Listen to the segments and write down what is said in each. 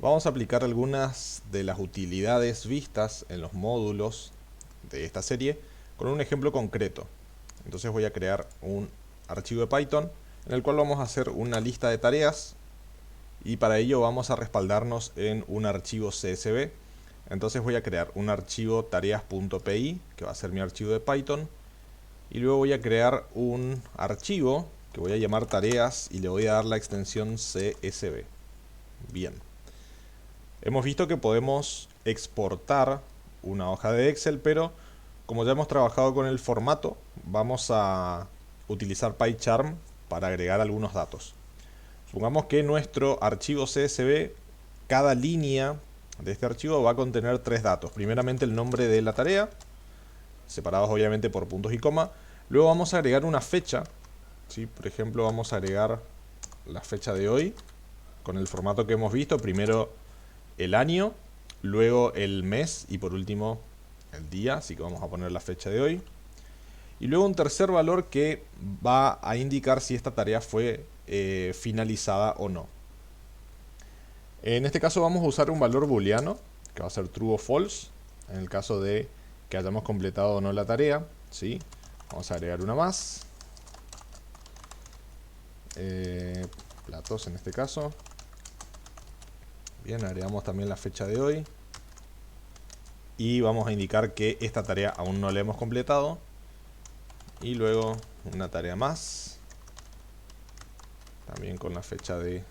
Vamos a aplicar algunas de las utilidades vistas en los módulos de esta serie con un ejemplo concreto. Entonces voy a crear un archivo de Python en el cual vamos a hacer una lista de tareas y para ello vamos a respaldarnos en un archivo CSV. Entonces voy a crear un archivo tareas.py que va a ser mi archivo de Python y luego voy a crear un archivo que voy a llamar tareas y le voy a dar la extensión CSV. Bien. Hemos visto que podemos exportar una hoja de Excel, pero como ya hemos trabajado con el formato, vamos a utilizar PyCharm para agregar algunos datos. Supongamos que nuestro archivo CSV, cada línea de este archivo va a contener tres datos. Primeramente el nombre de la tarea, separados obviamente por puntos y coma. Luego vamos a agregar una fecha, ¿sí? Por ejemplo, vamos a agregar la fecha de hoy con el formato que hemos visto. Primero el año, luego el mes y por último el día, así que vamos a poner la fecha de hoy. Y luego un tercer valor que va a indicar si esta tarea fue finalizada o no. En este caso vamos a usar un valor booleano, que va a ser true o false, en el caso de que hayamos completado o no la tarea, ¿sí? Vamos a agregar una más. Platos en este caso. Bien, agregamos también la fecha de hoy. Y vamos a indicar que esta tarea aún no la hemos completado. Y luego una tarea más. También con la fecha de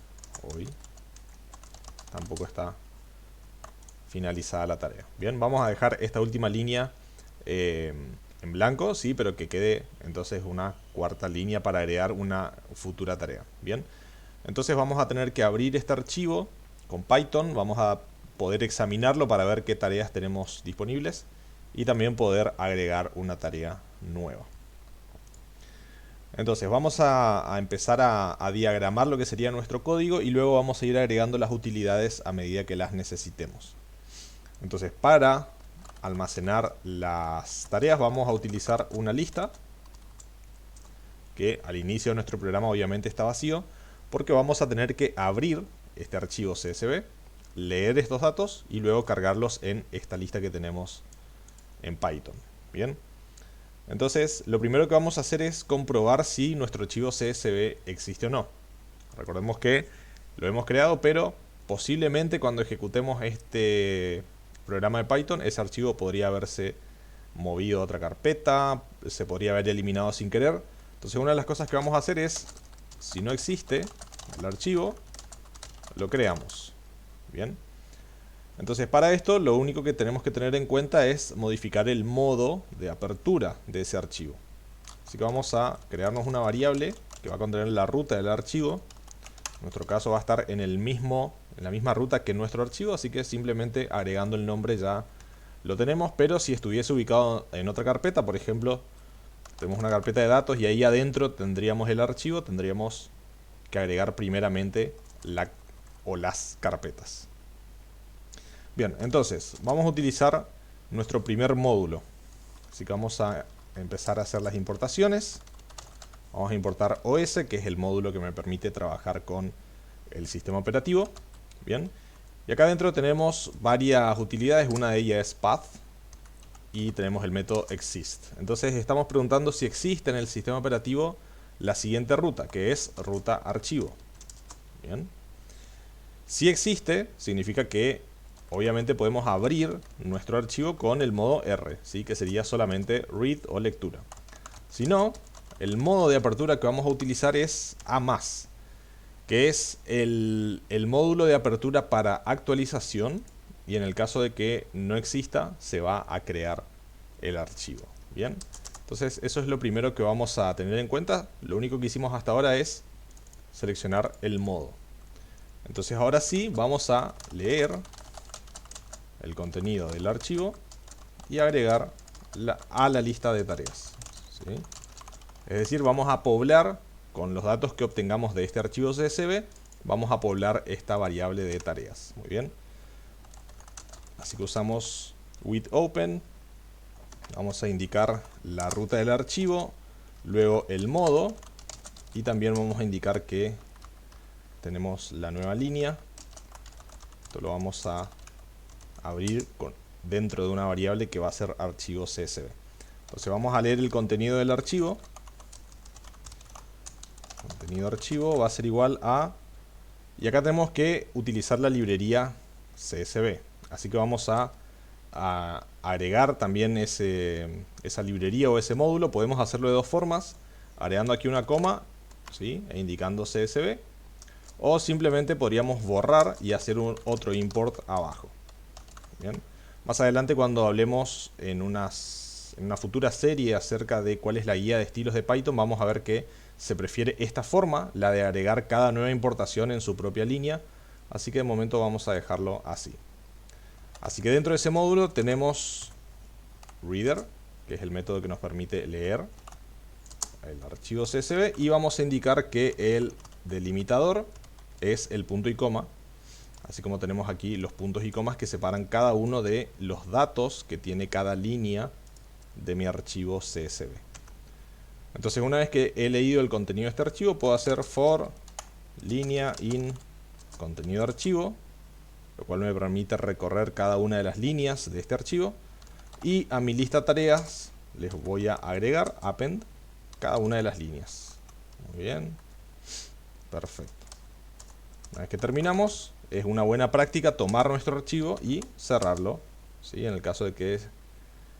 hoy. Tampoco está finalizada la tarea. Bien, vamos a dejar esta última línea en blanco, sí, pero que quede entonces una cuarta línea para agregar una futura tarea. Bien, entonces vamos a tener que abrir este archivo con Python. Vamos a poder examinarlo para ver qué tareas tenemos disponibles y también poder agregar una tarea nueva. Entonces vamos a empezar a diagramar lo que sería nuestro código y luego vamos a ir agregando las utilidades a medida que las necesitemos. Entonces para almacenar las tareas vamos a utilizar una lista que al inicio de nuestro programa obviamente está vacío porque vamos a tener que abrir este archivo CSV, leer estos datos y luego cargarlos en esta lista que tenemos en Python. Bien. Entonces, lo primero que vamos a hacer es comprobar si nuestro archivo CSV existe o no. Recordemos que lo hemos creado, pero posiblemente cuando ejecutemos este programa de Python, ese archivo podría haberse movido a otra carpeta, se podría haber eliminado sin querer. Entonces, una de las cosas que vamos a hacer es, si no existe el archivo, lo creamos. Bien. Entonces para esto lo único que tenemos que tener en cuenta es modificar el modo de apertura de ese archivo. Así que vamos a crearnos una variable que va a contener la ruta del archivo. En nuestro caso va a estar en la misma ruta que nuestro archivo, así que simplemente agregando el nombre ya lo tenemos. Pero si estuviese ubicado en otra carpeta, por ejemplo, tenemos una carpeta de datos y ahí adentro tendríamos el archivo, tendríamos que agregar primeramente las carpetas. Bien, entonces vamos a utilizar nuestro primer módulo. Así que vamos a empezar a hacer las importaciones. Vamos a importar OS, que es el módulo que me permite trabajar con el sistema operativo. Bien, y acá adentro tenemos varias utilidades. Una de ellas es path y tenemos el método exist. Entonces estamos preguntando si existe en el sistema operativo la siguiente ruta, que es ruta archivo. Bien, si existe, significa que obviamente podemos abrir nuestro archivo con el modo R, ¿sí? Que sería solamente read o lectura. Si no, el modo de apertura que vamos a utilizar es A+, que es el módulo de apertura para actualización, y en el caso de que no exista, se va a crear el archivo. Bien, entonces eso es lo primero que vamos a tener en cuenta. Lo único que hicimos hasta ahora es seleccionar el modo. Entonces ahora sí vamos a leer el contenido del archivo y agregar a la lista de tareas, ¿sí? Es decir, vamos a poblar con los datos que obtengamos de este archivo CSV, vamos a poblar esta variable de tareas. Muy bien, así que usamos with open, vamos a indicar la ruta del archivo, luego el modo y también vamos a indicar que tenemos la nueva línea. Esto lo vamos a abrir dentro de una variable que va a ser archivo CSV. Entonces vamos a leer el contenido del archivo. Contenido archivo va a ser igual a... Y acá tenemos que utilizar la librería CSV. Así que vamos a agregar también esa librería o ese módulo. Podemos hacerlo de dos formas. Agregando aquí una coma, ¿sí?, e indicando CSV. O simplemente podríamos borrar y hacer otro import abajo. Bien. Más adelante, cuando hablemos en una futura serie acerca de cuál es la guía de estilos de Python, vamos a ver que se prefiere esta forma, la de agregar cada nueva importación en su propia línea. Así que de momento vamos a dejarlo así. Así que dentro de ese módulo tenemos reader, que es el método que nos permite leer el archivo CSV, y vamos a indicar que el delimitador es el punto y coma, así como tenemos aquí los puntos y comas que separan cada uno de los datos que tiene cada línea de mi archivo CSV. Entonces, una vez que he leído el contenido de este archivo, puedo hacer for línea in contenido de archivo, lo cual me permite recorrer cada una de las líneas de este archivo, y a mi lista de tareas les voy a agregar append cada una de las líneas. Muy bien, perfecto. Una vez que terminamos, es una buena práctica tomar nuestro archivo y cerrarlo, ¿sí?, en el caso de que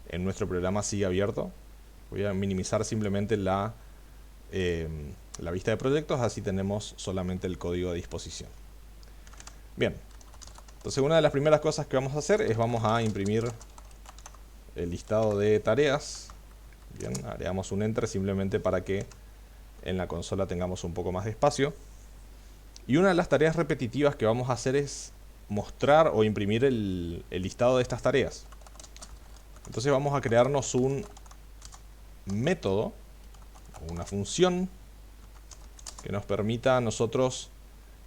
en nuestro programa siga abierto. Voy a minimizar simplemente la vista de proyectos, así tenemos solamente el código a disposición. Bien, entonces una de las primeras cosas que vamos a hacer es vamos a imprimir el listado de tareas. Bien, agregamos un enter simplemente para que en la consola tengamos un poco más de espacio. Y una de las tareas repetitivas que vamos a hacer es mostrar o imprimir el listado de estas tareas. Entonces vamos a crearnos un método, una función que nos permita a nosotros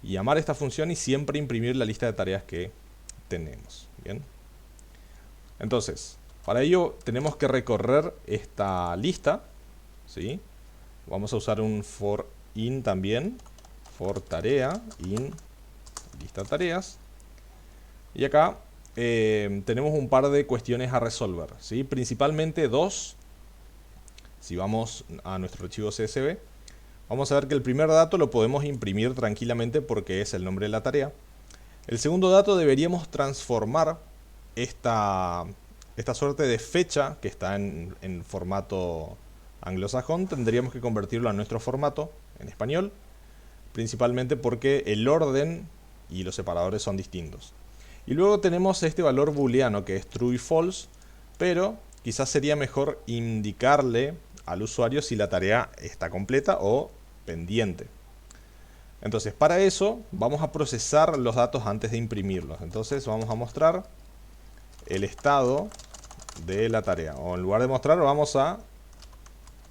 llamar esta función y siempre imprimir la lista de tareas que tenemos. Bien. Entonces, para ello tenemos que recorrer esta lista, ¿sí? Vamos a usar un for in también, for tarea in lista tareas, y acá tenemos un par de cuestiones a resolver, ¿sí? Principalmente dos. Si vamos a nuestro archivo CSV, vamos a ver que el primer dato lo podemos imprimir tranquilamente porque es el nombre de la tarea. El segundo dato deberíamos transformar esta suerte de fecha que está en formato anglosajón, tendríamos que convertirlo a nuestro formato en español, principalmente porque el orden y los separadores son distintos. Y luego tenemos este valor booleano que es true y false, pero quizás sería mejor indicarle al usuario si la tarea está completa o pendiente. Entonces, para eso vamos a procesar los datos antes de imprimirlos. Entonces vamos a mostrar el estado de la tarea, o en lugar de mostrar vamos a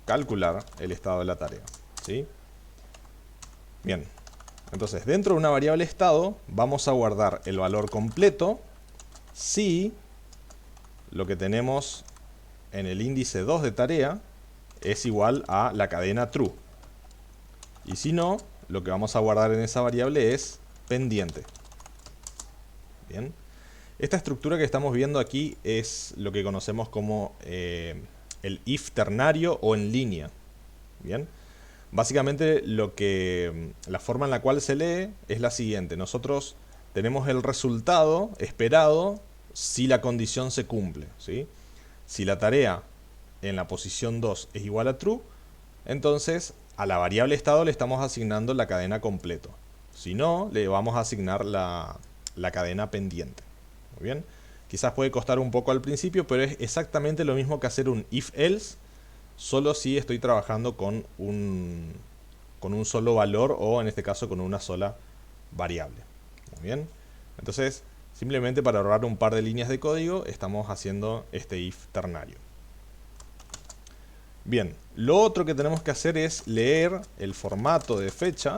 calcular el estado de la tarea, ¿sí? Bien, entonces dentro de una variable estado vamos a guardar el valor completo si lo que tenemos en el índice 2 de tarea es igual a la cadena true, y si no, lo que vamos a guardar en esa variable es pendiente. Bien, esta estructura que estamos viendo aquí es lo que conocemos como el if ternario o en línea. Bien, básicamente la forma en la cual se lee es la siguiente: nosotros tenemos el resultado esperado si la condición se cumple, ¿sí? Si la tarea en la posición 2 es igual a true, entonces a la variable estado le estamos asignando la cadena completo. Si no, le vamos a asignar la cadena pendiente. Muy bien, quizás puede costar un poco al principio, pero es exactamente lo mismo que hacer un if-else, solo si estoy trabajando con un solo valor, o en este caso con una sola variable. Muy bien, entonces simplemente para ahorrar un par de líneas de código estamos haciendo este if ternario. Bien, lo otro que tenemos que hacer es leer el formato de fecha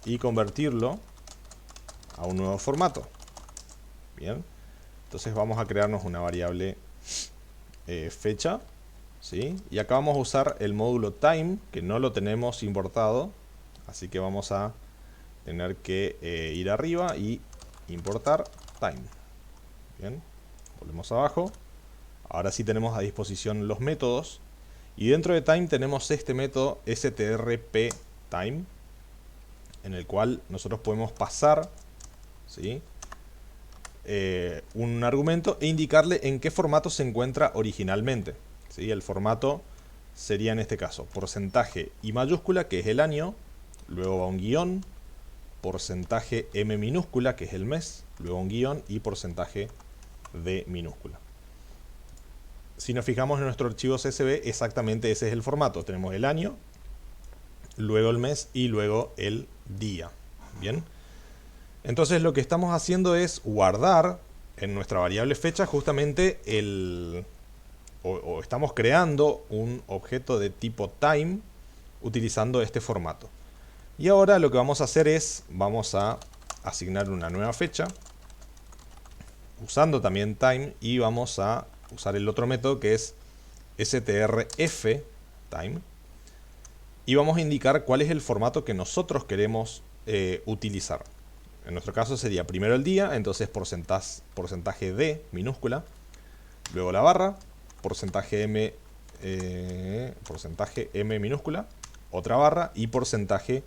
y convertirlo a un nuevo formato. Bien, entonces vamos a crearnos una variable fecha, ¿sí? Y acá vamos a usar el módulo time, que no lo tenemos importado, así que vamos a tener que ir arriba y importar time. Bien, volvemos abajo. Ahora sí tenemos a disposición los métodos. Y dentro de time tenemos este método strp_time, en el cual nosotros podemos pasar, ¿sí?, un argumento e indicarle en qué formato se encuentra originalmente, ¿sí? El formato sería en este caso porcentaje I mayúscula, que es el año, luego va un guión, porcentaje M minúscula, que es el mes, luego un guión y porcentaje D minúscula. Si nos fijamos en nuestro archivo CSV, exactamente ese es el formato. Tenemos el año, luego el mes y luego el día. Bien. Entonces lo que estamos haciendo es guardar en nuestra variable fecha justamente o estamos creando un objeto de tipo time utilizando este formato. Y ahora lo que vamos a hacer es, vamos a asignar una nueva fecha usando también time y vamos a usar el otro método que es strf_time y vamos a indicar cuál es el formato que nosotros queremos utilizar. En nuestro caso sería primero el día, entonces porcentaje D minúscula, luego la barra, porcentaje M minúscula, otra barra y porcentaje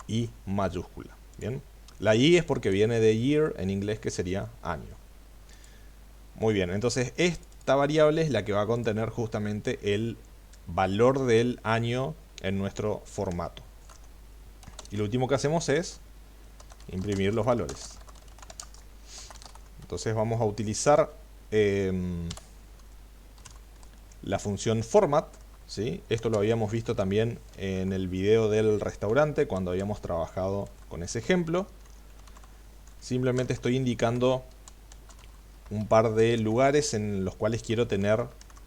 I mayúscula. Bien, la I es porque viene de year en inglés, que sería año. Muy bien, entonces esta variable es la que va a contener justamente el valor del año en nuestro formato. Y lo último que hacemos es imprimir los valores. Entonces vamos a utilizar la función format, ¿sí? Esto lo habíamos visto también en el video del restaurante cuando habíamos trabajado con ese ejemplo. Simplemente estoy indicando un par de lugares en los cuales quiero tener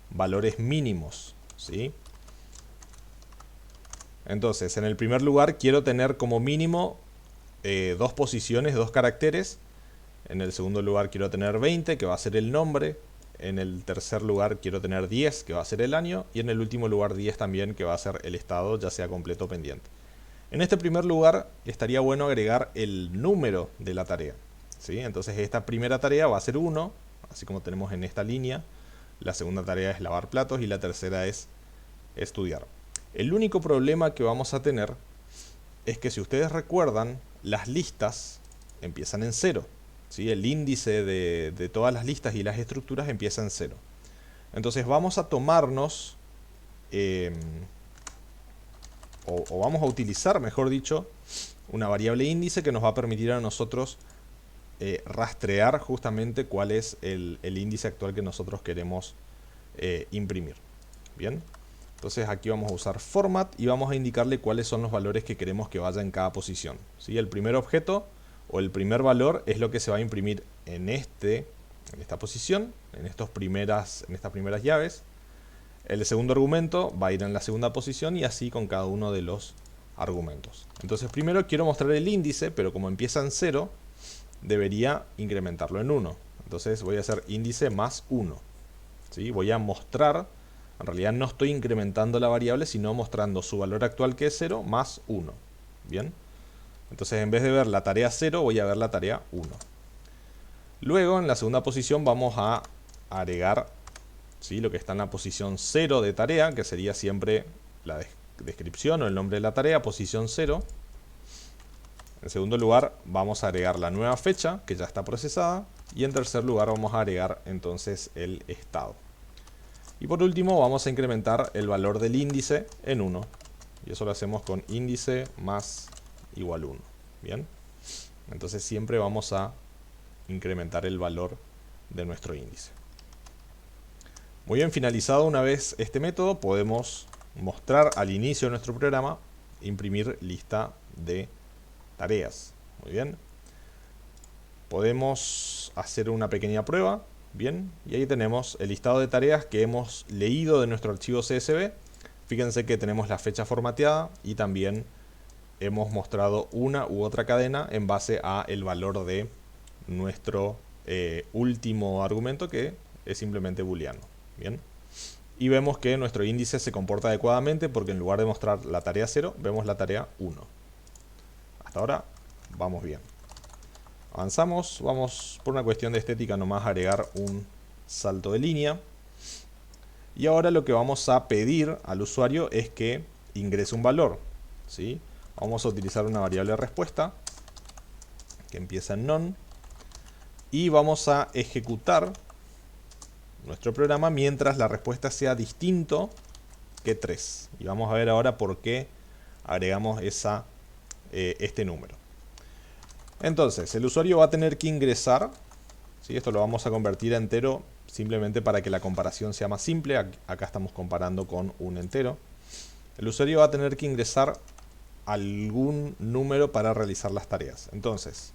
valores mínimos, ¿sí? Entonces, en el primer lugar quiero tener como mínimo 2 posiciones, 2 caracteres. En el segundo lugar quiero tener 20, que va a ser el nombre. En el tercer lugar quiero tener 10, que va a ser el año. Y en el último lugar 10 también, que va a ser el estado, ya sea completo o pendiente. En este primer lugar estaría bueno agregar el número de la tarea, ¿sí? Entonces esta primera tarea va a ser 1, así como tenemos en esta línea. La segunda tarea es lavar platos y la tercera es estudiar. El único problema que vamos a tener es que, si ustedes recuerdan, las listas empiezan en 0, ¿sí? El índice de todas las listas y las estructuras empieza en 0. Entonces vamos a tomarnos, o vamos a utilizar, mejor dicho, una variable índice que nos va a permitir a nosotros rastrear justamente cuál es el índice actual que nosotros queremos imprimir. Bien. Entonces aquí vamos a usar format y vamos a indicarle cuáles son los valores que queremos que vaya en cada posición, ¿sí? El primer objeto o el primer valor es lo que se va a imprimir en esta posición, en estas primeras llaves. El segundo argumento va a ir en la segunda posición y así con cada uno de los argumentos. Entonces primero quiero mostrar el índice, pero como empieza en 0, debería incrementarlo en 1. Entonces voy a hacer índice más 1, ¿sí? Voy a mostrar. En realidad no estoy incrementando la variable, sino mostrando su valor actual, que es 0, más 1. Bien. Entonces en vez de ver la tarea 0, voy a ver la tarea 1. Luego en la segunda posición vamos a agregar, ¿sí?, lo que está en la posición 0 de tarea, que sería siempre la descripción o el nombre de la tarea, posición 0. En segundo lugar vamos a agregar la nueva fecha, que ya está procesada. Y en tercer lugar vamos a agregar entonces el estado. Y por último vamos a incrementar el valor del índice en 1. Y eso lo hacemos con índice más igual 1. Bien. Entonces siempre vamos a incrementar el valor de nuestro índice. Muy bien, finalizado una vez este método, podemos mostrar al inicio de nuestro programa, imprimir lista de tareas. Muy bien. Podemos hacer una pequeña prueba. Bien, y ahí tenemos el listado de tareas que hemos leído de nuestro archivo CSV. Fíjense que tenemos la fecha formateada y también hemos mostrado una u otra cadena en base a el valor de nuestro último argumento, que es simplemente booleano. Bien, y vemos que nuestro índice se comporta adecuadamente porque en lugar de mostrar la tarea 0, vemos la tarea 1. Hasta ahora vamos bien. Avanzamos, vamos por una cuestión de estética nomás a agregar un salto de línea. Y ahora lo que vamos a pedir al usuario es que ingrese un valor, ¿sí? Vamos a utilizar una variable respuesta que empieza en none. Y vamos a ejecutar nuestro programa mientras la respuesta sea distinto que 3. Y vamos a ver ahora por qué agregamos este número. Entonces, el usuario va a tener que ingresar, ¿sí? Esto lo vamos a convertir a entero simplemente para que la comparación sea más simple. Acá estamos comparando con un entero. El usuario va a tener que ingresar algún número para realizar las tareas. Entonces,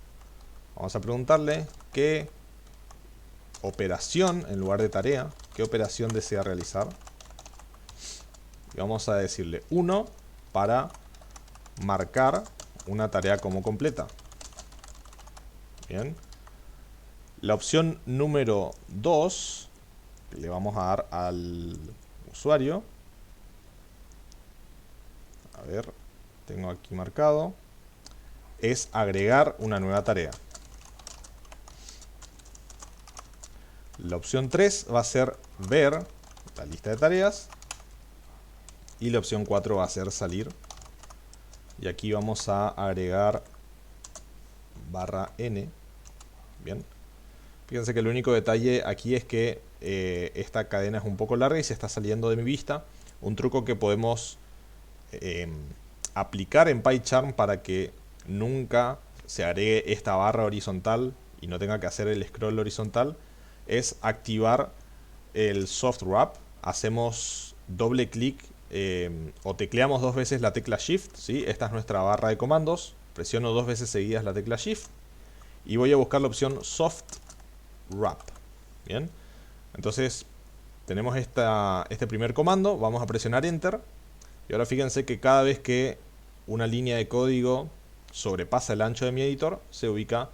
vamos a preguntarle qué operación, en lugar de tarea, qué operación desea realizar. Y vamos a decirle 1 para marcar una tarea como completa. Bien. La opción número 2 que le vamos a dar al usuario. A ver, tengo aquí marcado. Es agregar una nueva tarea. La opción 3 va a ser ver la lista de tareas. Y la opción 4 va a ser salir. Y aquí vamos a agregar /n. Bien. Fíjense que el único detalle aquí es que esta cadena es un poco larga y se está saliendo de mi vista. Un truco que podemos aplicar en PyCharm para que nunca se agregue esta barra horizontal y no tenga que hacer el scroll horizontal es activar el soft wrap. Hacemos doble clic o tecleamos 2 veces la tecla Shift, ¿sí? Esta es nuestra barra de comandos. Presiono 2 veces seguidas la tecla Shift y voy a buscar la opción Soft Wrap. Bien, entonces tenemos este primer comando, vamos a presionar Enter y ahora fíjense que cada vez que una línea de código sobrepasa el ancho de mi editor se ubica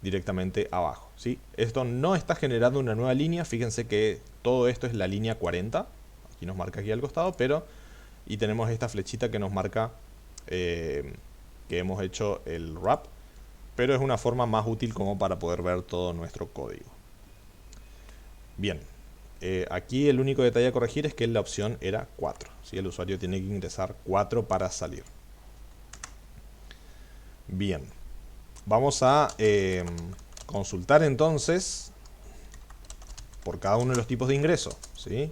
directamente abajo, ¿sí? Esto no está generando una nueva línea, fíjense que todo esto es la línea 40, aquí nos marca aquí al costado, y tenemos esta flechita que nos marca que hemos hecho el wrap, pero es una forma más útil como para poder ver todo nuestro código. Bien, aquí el único detalle a corregir es que la opción era 4, ¿sí? El usuario tiene que ingresar 4 para salir. Bien, vamos a consultar entonces por cada uno de los tipos de ingreso, ¿sí?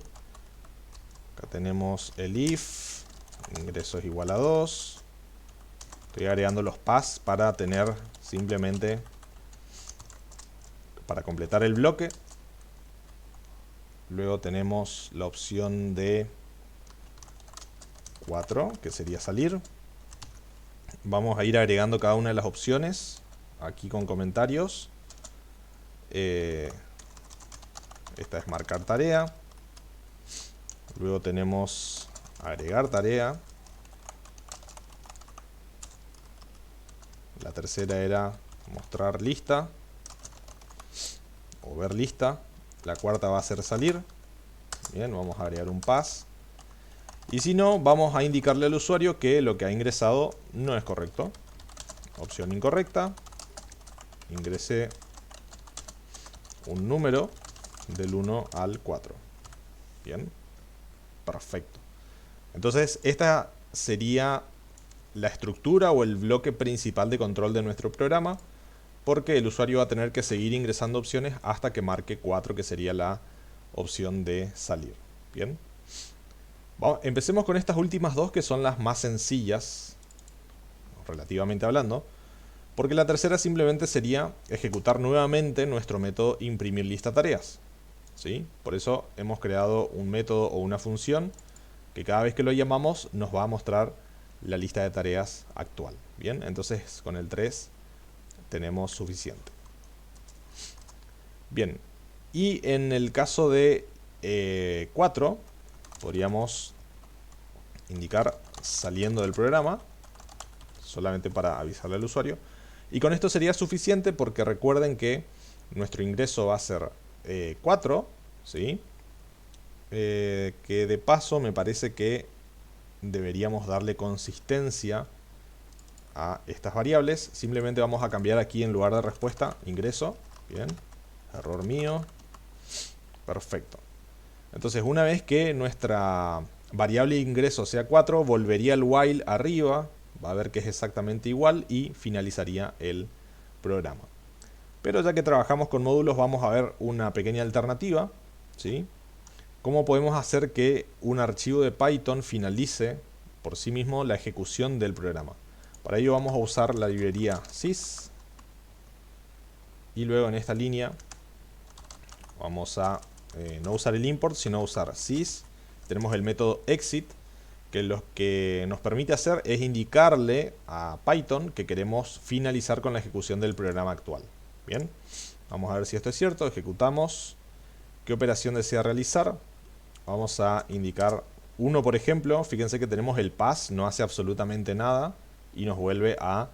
Acá tenemos el if, ingreso es igual a 2. Estoy agregando los pass para tener simplemente, para completar el bloque. Luego tenemos la opción de 4, que sería salir. Vamos a ir agregando cada una de las opciones aquí con comentarios. Esta es marcar tarea. Luego tenemos agregar tarea. La tercera era mostrar lista o ver lista. La cuarta va a ser salir. Bien, vamos a agregar un pass. Y si no, vamos a indicarle al usuario que lo que ha ingresado no es correcto. Opción incorrecta. Ingresé un número del 1 al 4. Bien, perfecto. Entonces esta sería la estructura o el bloque principal de control de nuestro programa, porque el usuario va a tener que seguir ingresando opciones hasta que marque 4, que sería la opción de salir. Bien, empecemos con estas últimas dos, que son las más sencillas relativamente hablando, porque la tercera simplemente sería ejecutar nuevamente nuestro método imprimir lista tareas, ¿sí? Por eso hemos creado un método o una función que cada vez que lo llamamos nos va a mostrar la lista de tareas actual. Bien, entonces con el 3 tenemos suficiente. Bien, y en el caso de 4 podríamos indicar saliendo del programa, solamente para avisarle al usuario, y con esto sería suficiente, porque recuerden que nuestro ingreso va a ser 4, ¿sí? Que de paso me parece que deberíamos darle consistencia a estas variables. Simplemente vamos a cambiar aquí en lugar de respuesta, ingreso. Bien, error mío. Perfecto. Entonces una vez que nuestra variable ingreso sea 4, volvería el while arriba, va a ver que es exactamente igual y finalizaría el programa. Pero ya que trabajamos con módulos, vamos a ver una pequeña alternativa, ¿sí? ¿Cómo podemos hacer que un archivo de Python finalice por sí mismo la ejecución del programa? Para ello vamos a usar la librería sys y luego en esta línea vamos a no usar el import, sino usar sys. Tenemos el método exit, que lo que nos permite hacer es indicarle a Python que queremos finalizar con la ejecución del programa actual. Bien, vamos a ver si esto es cierto. Ejecutamos. ¿Qué operación desea realizar? Vamos a indicar 1, por ejemplo. Fíjense que tenemos el pass, no hace absolutamente nada y nos vuelve a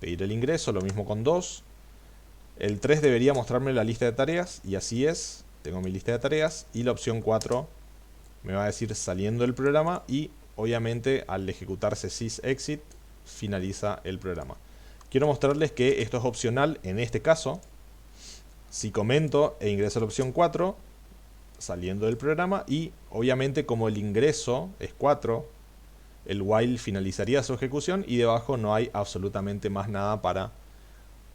pedir el ingreso. Lo mismo con 2. El 3 debería mostrarme la lista de tareas y así es. Tengo mi lista de tareas y la opción 4 me va a decir saliendo del programa y obviamente al ejecutarse sysexit finaliza el programa. Quiero mostrarles que esto es opcional en este caso. Si comento e ingreso a la opción 4, saliendo del programa, y obviamente como el ingreso es 4, el while finalizaría su ejecución y debajo no hay absolutamente más nada para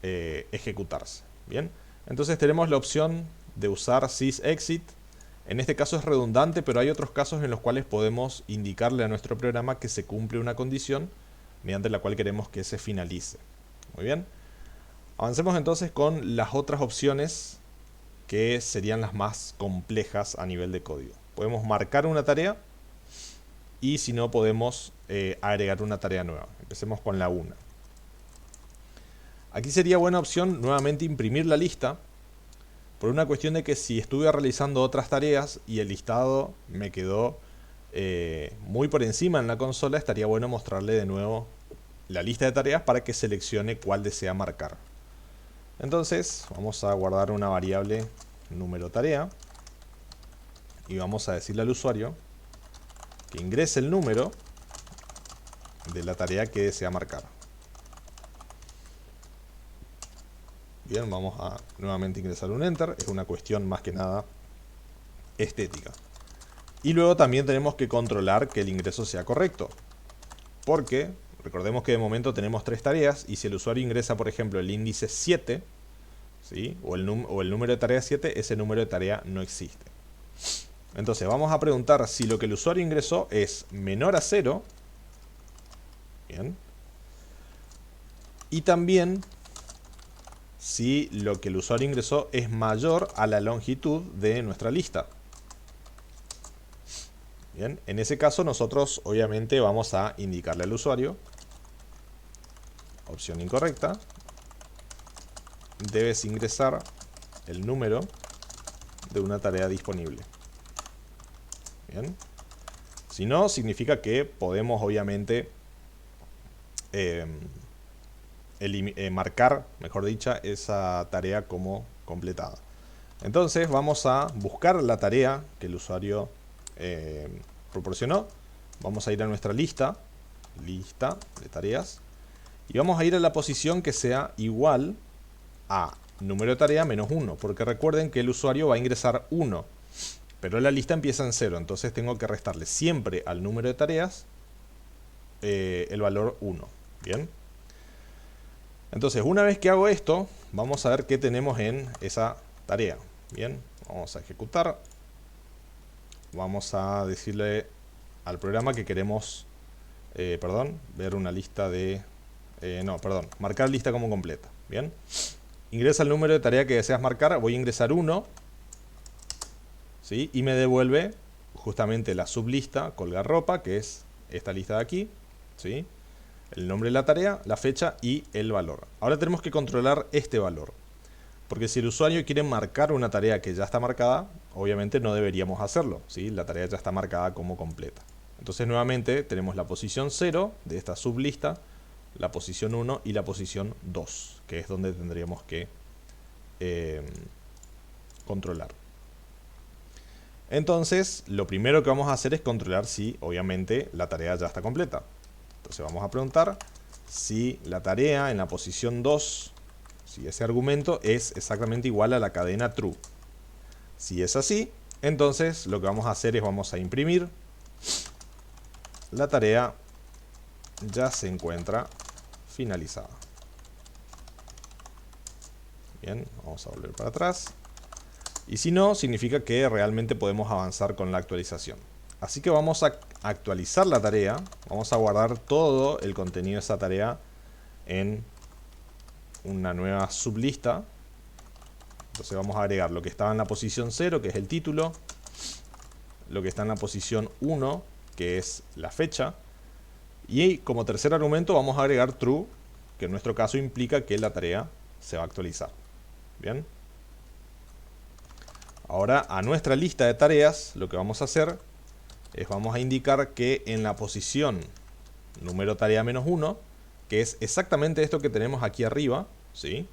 ejecutarse. Bien, entonces tenemos la opción de usar sysexit. En este caso es redundante, pero hay otros casos en los cuales podemos indicarle a nuestro programa que se cumple una condición mediante la cual queremos que se finalice. Muy bien. Avancemos entonces con las otras opciones que serían las más complejas a nivel de código. Podemos marcar una tarea y si no podemos agregar una tarea nueva. Empecemos con la 1. Aquí sería buena opción nuevamente imprimir la lista, por una cuestión de que si estuve realizando otras tareas y el listado me quedó muy por encima en la consola, estaría bueno mostrarle de nuevo la lista de tareas para que seleccione cuál desea marcar. Entonces vamos a guardar una variable número tarea y vamos a decirle al usuario que ingrese el número de la tarea que desea marcar. Bien, vamos a nuevamente ingresar un enter. Es una cuestión más que nada estética. Y luego también tenemos que controlar que el ingreso sea correcto. Porque recordemos que de momento tenemos 3 tareas y si el usuario ingresa, por ejemplo, el índice 7, ¿sí? o el número de tarea 7, ese número de tarea no existe. Entonces vamos a preguntar si lo que el usuario ingresó es menor a 0. Bien. Y también si lo que el usuario ingresó es mayor a la longitud de nuestra lista. Bien, en ese caso nosotros obviamente vamos a indicarle al usuario, opción incorrecta, debes ingresar el número de una tarea disponible. Bien, si no, significa que podemos obviamente marcar, mejor dicha, esa tarea como completada. Entonces vamos a buscar la tarea que el usuario proporcionó. Vamos a ir a nuestra lista de tareas y vamos a ir a la posición que sea igual a número de tarea menos 1, porque recuerden que el usuario va a ingresar 1, pero la lista empieza en 0, entonces tengo que restarle siempre al número de tareas el valor 1. Bien. Entonces, una vez que hago esto, vamos a ver qué tenemos en esa tarea. Bien, vamos a ejecutar. Vamos a decirle al programa que queremos, ver una lista de... marcar lista como completa. Bien, ingresa el número de tarea que deseas marcar. Voy a ingresar 1. ¿Sí? Y me devuelve justamente la sublista colgar ropa, que es esta lista de aquí. ¿Sí? El nombre de la tarea, la fecha y el valor. Ahora tenemos que controlar este valor, porque si el usuario quiere marcar una tarea que ya está marcada, obviamente no deberíamos hacerlo, ¿sí? La tarea ya está marcada como completa. Entonces nuevamente tenemos la posición 0 de esta sublista, la posición 1 y la posición 2, que es donde tendríamos que controlar. Entonces lo primero que vamos a hacer es controlar si obviamente la tarea ya está completa. Entonces vamos a preguntar si la tarea en la posición 2, si ese argumento es exactamente igual a la cadena true. Si es así, entonces lo que vamos a hacer es vamos a imprimir la tarea ya se encuentra finalizada. Bien, vamos a volver para atrás. Y si no, significa que realmente podemos avanzar con la actualización. Así que vamos a actualizar la tarea. Vamos a guardar todo el contenido de esa tarea en una nueva sublista. Entonces vamos a agregar lo que estaba en la posición 0, que es el título. Lo que está en la posición 1, que es la fecha. Y como tercer argumento vamos a agregar true, que en nuestro caso implica que la tarea se va a actualizar. Bien. Ahora a nuestra lista de tareas lo que vamos a hacer es vamos a indicar que en la posición número tarea -1, que es exactamente esto que tenemos aquí arriba, ¿sí?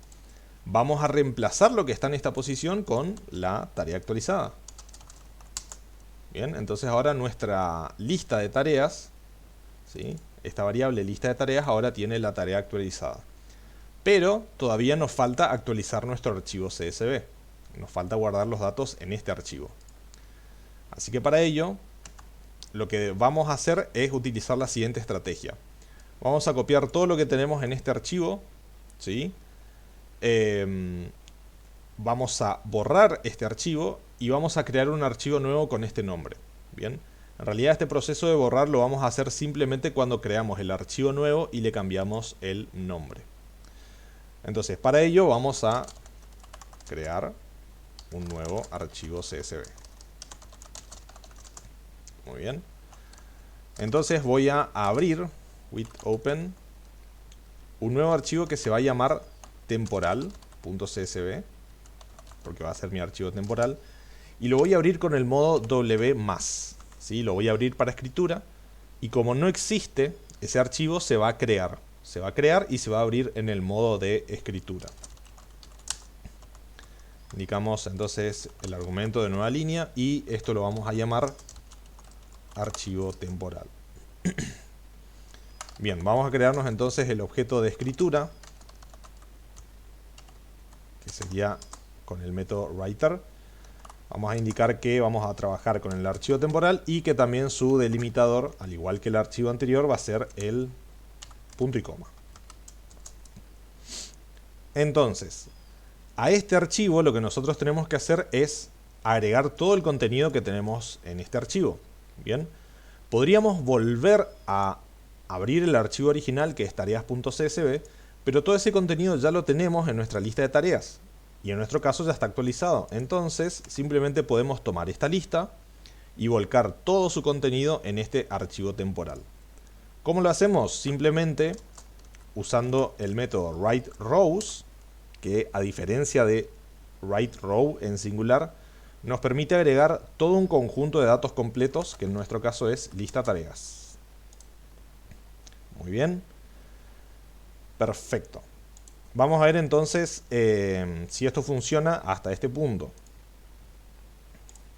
Vamos a reemplazar lo que está en esta posición con la tarea actualizada. Bien, entonces ahora nuestra lista de tareas, ¿sí? Esta variable lista de tareas ahora tiene la tarea actualizada. Pero todavía nos falta actualizar nuestro archivo CSV. Nos falta guardar los datos en este archivo. Así que para ello, lo que vamos a hacer es utilizar la siguiente estrategia. Vamos a copiar todo lo que tenemos en este archivo, ¿sí? Vamos a borrar este archivo y vamos a crear un archivo nuevo con este nombre. Bien. En realidad este proceso de borrar lo vamos a hacer simplemente cuando creamos el archivo nuevo y le cambiamos el nombre. Entonces para ello vamos a crear un nuevo archivo CSV. Muy bien. Entonces voy a abrir with open un nuevo archivo que se va a llamar temporal.csv, porque va a ser mi archivo temporal, y lo voy a abrir con el modo W+. ¿Sí? Lo voy a abrir para escritura, y como no existe, ese archivo se va a crear. Se va a crear y se va a abrir en el modo de escritura. Indicamos entonces el argumento de nueva línea y esto lo vamos a llamar archivo temporal. Bien, vamos a crearnos entonces el objeto de escritura, que sería con el método writer. Vamos a indicar que vamos a trabajar con el archivo temporal y que también su delimitador, al igual que el archivo anterior, va a ser el punto y coma. Entonces, a este archivo lo que nosotros tenemos que hacer es agregar todo el contenido que tenemos en este archivo. Bien, podríamos volver a abrir el archivo original, que es tareas.csv, pero todo ese contenido ya lo tenemos en nuestra lista de tareas. Y en nuestro caso ya está actualizado. Entonces simplemente podemos tomar esta lista y volcar todo su contenido en este archivo temporal. ¿Cómo lo hacemos? Simplemente usando el método writeRows, que a diferencia de writeRow en singular, nos permite agregar todo un conjunto de datos completos, que en nuestro caso es lista tareas. Muy bien. Perfecto. Vamos a ver entonces si esto funciona hasta este punto.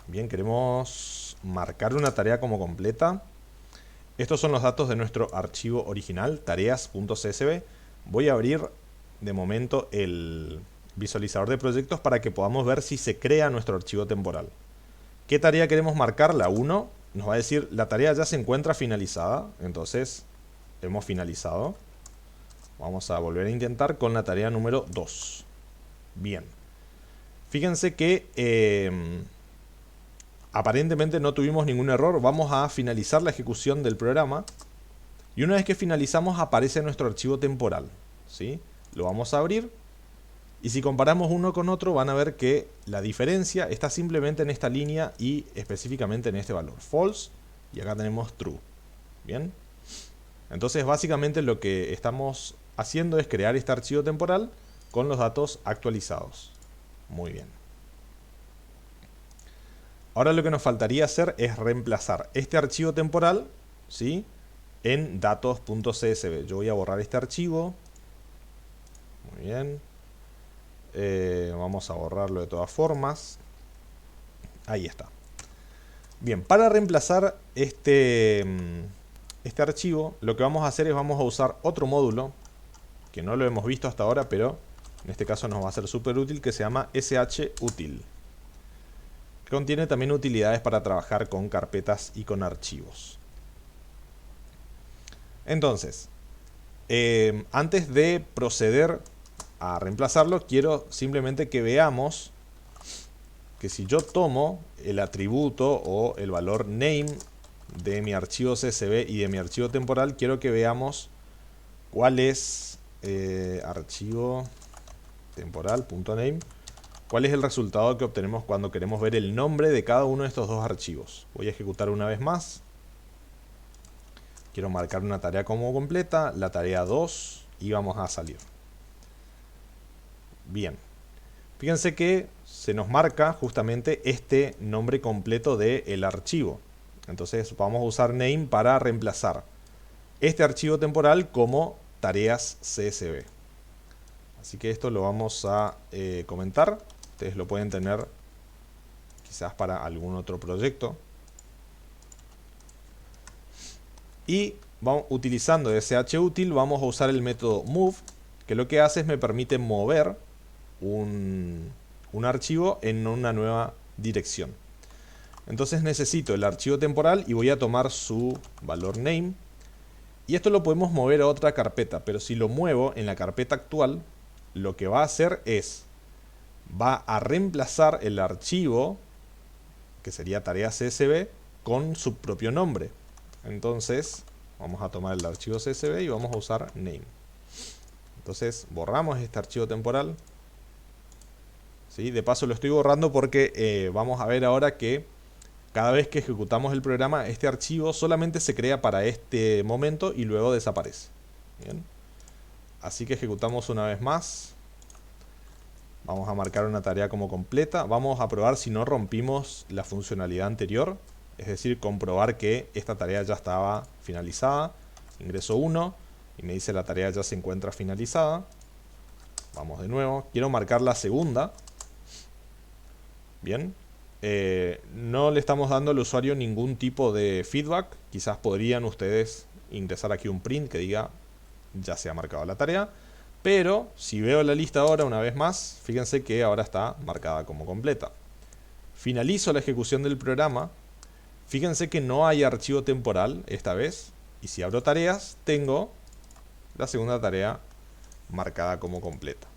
Bien, queremos marcar una tarea como completa. Estos son los datos de nuestro archivo original, tareas.csv. Voy a abrir de momento el visualizador de proyectos para que podamos ver si se crea nuestro archivo temporal. ¿Qué tarea queremos marcar? La 1 nos va a decir la tarea ya se encuentra finalizada. Entonces hemos finalizado. Vamos a volver a intentar con la tarea número 2. Bien. Fíjense que aparentemente no tuvimos ningún error. Vamos a finalizar la ejecución del programa. Y una vez que finalizamos aparece nuestro archivo temporal. ¿Sí? Lo vamos a abrir. Y si comparamos uno con otro van a ver que la diferencia está simplemente en esta línea y específicamente en este valor. False. Y acá tenemos true. Bien. Entonces básicamente lo que estamos haciendo es crear este archivo temporal con los datos actualizados. Muy bien. Ahora lo que nos faltaría hacer es reemplazar este archivo temporal, ¿sí?, en datos.csv. Yo voy a borrar este archivo. Muy bien. Vamos a borrarlo de todas formas. Ahí está. Bien, para reemplazar este este archivo, lo que vamos a hacer es vamos a usar otro módulo que no lo hemos visto hasta ahora, pero en este caso nos va a ser súper útil, que se llama shutil. Contiene también utilidades para trabajar con carpetas y con archivos. Entonces, antes de proceder a reemplazarlo, quiero simplemente que veamos que si yo tomo el atributo o el valor name de mi archivo CSV y de mi archivo temporal, quiero que veamos cuál es archivo temporal.name. ¿Cuál es el resultado que obtenemos cuando queremos ver el nombre de cada uno de estos dos archivos? Voy a ejecutar una vez más. Quiero marcar una tarea como completa, la tarea 2, y vamos a salir. Bien. Fíjense que se nos marca justamente este nombre completo del archivo. Entonces vamos a usar name para reemplazar este archivo temporal como tareas CSV. Así que esto lo vamos a comentar. Ustedes lo pueden tener quizás para algún otro proyecto. Y vamos, utilizando shutil vamos a usar el método move, que lo que hace es me permite mover un archivo en una nueva dirección. Entonces necesito el archivo temporal y voy a tomar su valor name. Y esto lo podemos mover a otra carpeta, pero si lo muevo en la carpeta actual, lo que va a hacer es, va a reemplazar el archivo, que sería tarea CSV, con su propio nombre. Entonces, vamos a tomar el archivo CSV y vamos a usar name. Entonces, borramos este archivo temporal. ¿Sí? De paso lo estoy borrando porque vamos a ver ahora que cada vez que ejecutamos el programa, este archivo solamente se crea para este momento y luego desaparece. Bien. Así que ejecutamos una vez más. Vamos a marcar una tarea como completa. Vamos a probar si no rompimos la funcionalidad anterior. Es decir, comprobar que esta tarea ya estaba finalizada. Ingreso 1 y me dice la tarea ya se encuentra finalizada. Vamos de nuevo. Quiero marcar la segunda. Bien. No le estamos dando al usuario ningún tipo de feedback. Quizás podrían ustedes ingresar aquí un print que diga ya se ha marcado la tarea. Pero si veo la lista ahora una vez más, fíjense que ahora está marcada como completa. Finalizo la ejecución del programa. Fíjense que no hay archivo temporal esta vez. Y si abro tareas, tengo la segunda tarea marcada como completa.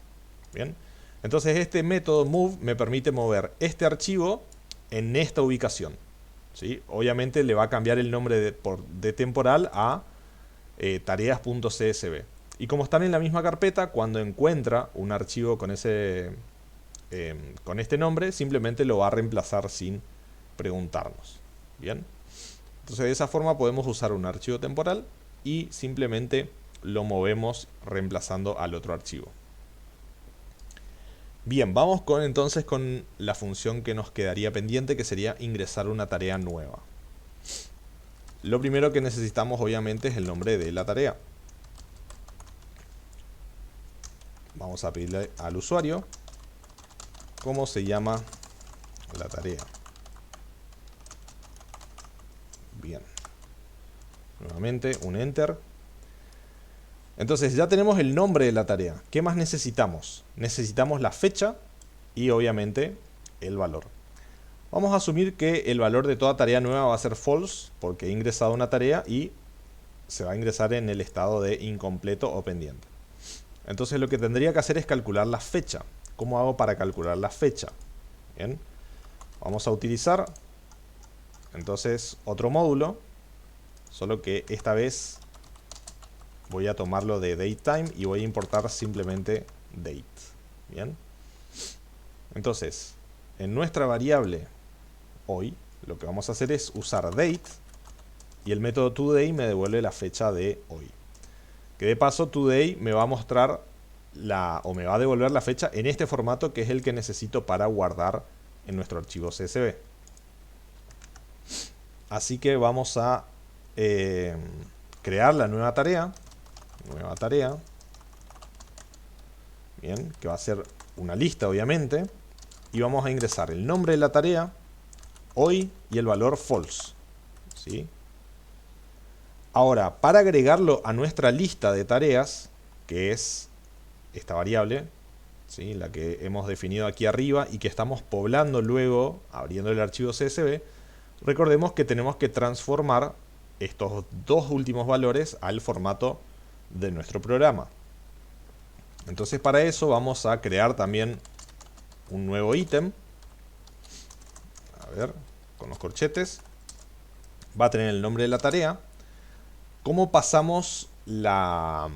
Bien. Entonces este método move me permite mover este archivo en esta ubicación. ¿Sí? Obviamente le va a cambiar el nombre de temporal a tareas.csv. Y como están en la misma carpeta, cuando encuentra un archivo con este nombre, simplemente lo va a reemplazar sin preguntarnos. Bien. Entonces de esa forma podemos usar un archivo temporal y simplemente lo movemos reemplazando al otro archivo. Bien, vamos entonces con la función que nos quedaría pendiente, que sería ingresar una tarea nueva. Lo primero que necesitamos obviamente es el nombre de la tarea. Vamos a pedirle al usuario cómo se llama la tarea. Bien. Nuevamente un enter. Entonces ya tenemos el nombre de la tarea. ¿Qué más necesitamos? Necesitamos la fecha y obviamente el valor. Vamos a asumir que el valor de toda tarea nueva va a ser false porque he ingresado una tarea y se va a ingresar en el estado de incompleto o pendiente. Entonces lo que tendría que hacer es calcular la fecha. ¿Cómo hago para calcular la fecha? Bien. Vamos a utilizar entonces otro módulo, solo que esta vez voy a tomarlo de datetime y voy a importar simplemente date. Bien. Entonces, en nuestra variable hoy, lo que vamos a hacer es usar date y el método today me devuelve la fecha de hoy. Que de paso today me va a mostrar o me va a devolver la fecha en este formato, que es el que necesito para guardar en nuestro archivo CSV. Así que vamos a crear la nueva tarea. Bien, que va a ser una lista obviamente. Y vamos a ingresar el nombre de la tarea, hoy y el valor false. ¿Sí? Ahora, para agregarlo a nuestra lista de tareas, que es esta variable, ¿sí?, la que hemos definido aquí arriba y que estamos poblando luego, abriendo el archivo CSV, recordemos que tenemos que transformar estos dos últimos valores al formato de nuestro programa. Entonces para eso vamos a crear también un nuevo ítem. A ver, con los corchetes. Va a tener el nombre de la tarea. ¿Cómo pasamos la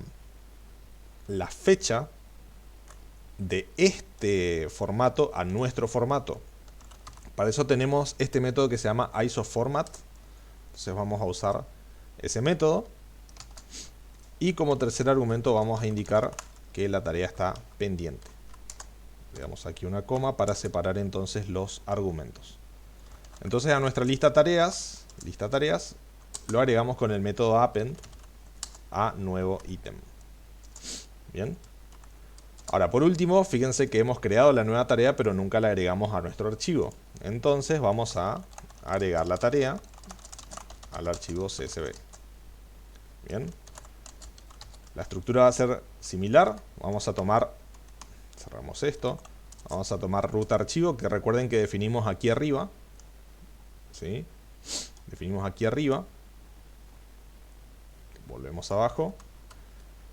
fecha de este formato a nuestro formato? Para eso tenemos este método que se llama isoformat. Entonces vamos a usar ese método. Y como tercer argumento vamos a indicar que la tarea está pendiente. Le damos aquí una coma para separar entonces los argumentos. Entonces a nuestra lista tareas, lo agregamos con el método append a nuevo ítem. Bien. Ahora, por último, fíjense que hemos creado la nueva tarea, pero nunca la agregamos a nuestro archivo. Entonces vamos a agregar la tarea al archivo CSV. Bien. La estructura va a ser similar. Vamos a tomar, cerramos esto, vamos a tomar root archivo, que recuerden que definimos aquí arriba. ¿Sí? Definimos aquí arriba. Volvemos abajo.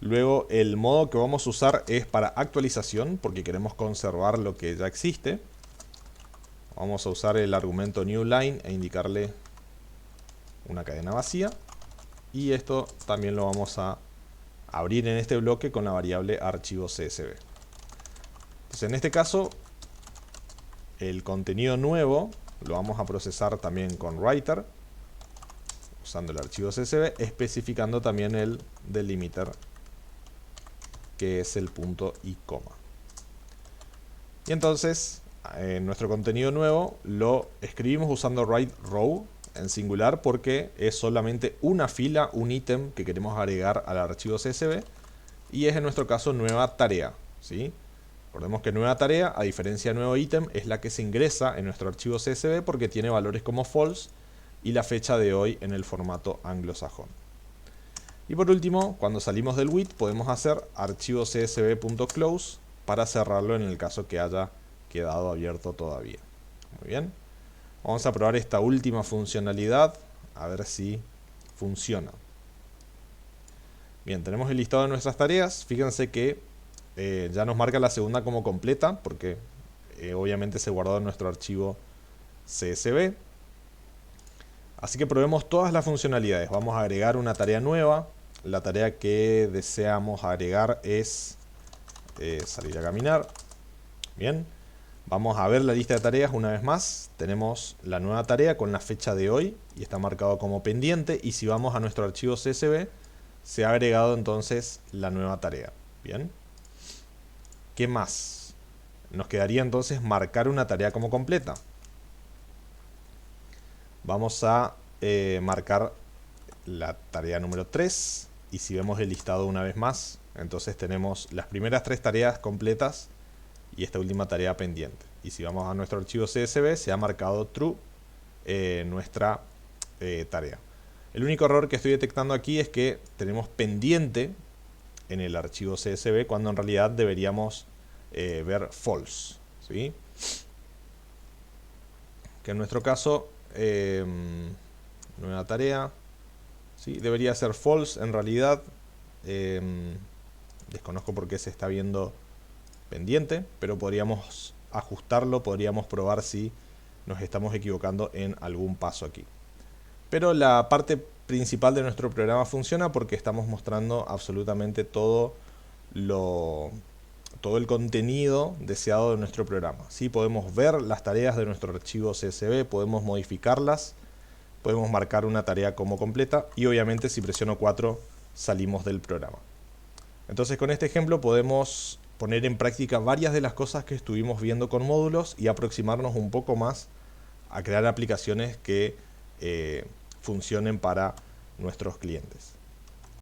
Luego el modo que vamos a usar es para actualización, porque queremos conservar lo que ya existe. Vamos a usar el argumento newLine e indicarle una cadena vacía. Y esto también lo vamos a abrir en este bloque con la variable archivo CSV. Entonces en este caso el contenido nuevo lo vamos a procesar también con writer, usando el archivo CSV, especificando también el delimiter, que es el punto y coma. Y entonces nuestro contenido nuevo lo escribimos usando write_row en singular, porque es solamente una fila, un ítem que queremos agregar al archivo CSV, y es en nuestro caso nueva tarea, ¿sí? Recordemos que nueva tarea, a diferencia de nuevo ítem, es la que se ingresa en nuestro archivo CSV porque tiene valores como false y la fecha de hoy en el formato anglosajón. Y por último, cuando salimos del with, podemos hacer archivo csv.close para cerrarlo en el caso que haya quedado abierto todavía. Muy bien. Vamos a probar esta última funcionalidad, a ver si funciona. Bien, tenemos el listado de nuestras tareas. Fíjense que ya nos marca la segunda como completa, porque obviamente se guardó en nuestro archivo CSV. Así que probemos todas las funcionalidades. Vamos a agregar una tarea nueva. La tarea que deseamos agregar es salir a caminar. Bien. Vamos a ver la lista de tareas una vez más. Tenemos la nueva tarea con la fecha de hoy y está marcado como pendiente. Y si vamos a nuestro archivo CSV, se ha agregado entonces la nueva tarea. Bien. ¿Qué más? Nos quedaría entonces marcar una tarea como completa. Vamos a marcar la tarea número 3. Y si vemos el listado una vez más, entonces tenemos las primeras 3 tareas completas y esta última tarea pendiente. Y si vamos a nuestro archivo CSV, se ha marcado true nuestra tarea. El único error que estoy detectando aquí es que tenemos pendiente en el archivo CSV cuando en realidad deberíamos ver false, ¿sí? Que en nuestro caso, nueva tarea, ¿sí?, debería ser false en realidad. Desconozco por qué se está viendo pendiente, pero podríamos ajustarlo, podríamos probar si nos estamos equivocando en algún paso aquí. Pero la parte principal de nuestro programa funciona porque estamos mostrando absolutamente todo el contenido deseado de nuestro programa. ¿Sí? Podemos ver las tareas de nuestro archivo CSV, podemos modificarlas, podemos marcar una tarea como completa y obviamente si presiono 4 salimos del programa. Entonces con este ejemplo podemos poner en práctica varias de las cosas que estuvimos viendo con módulos y aproximarnos un poco más a crear aplicaciones que funcionen para nuestros clientes.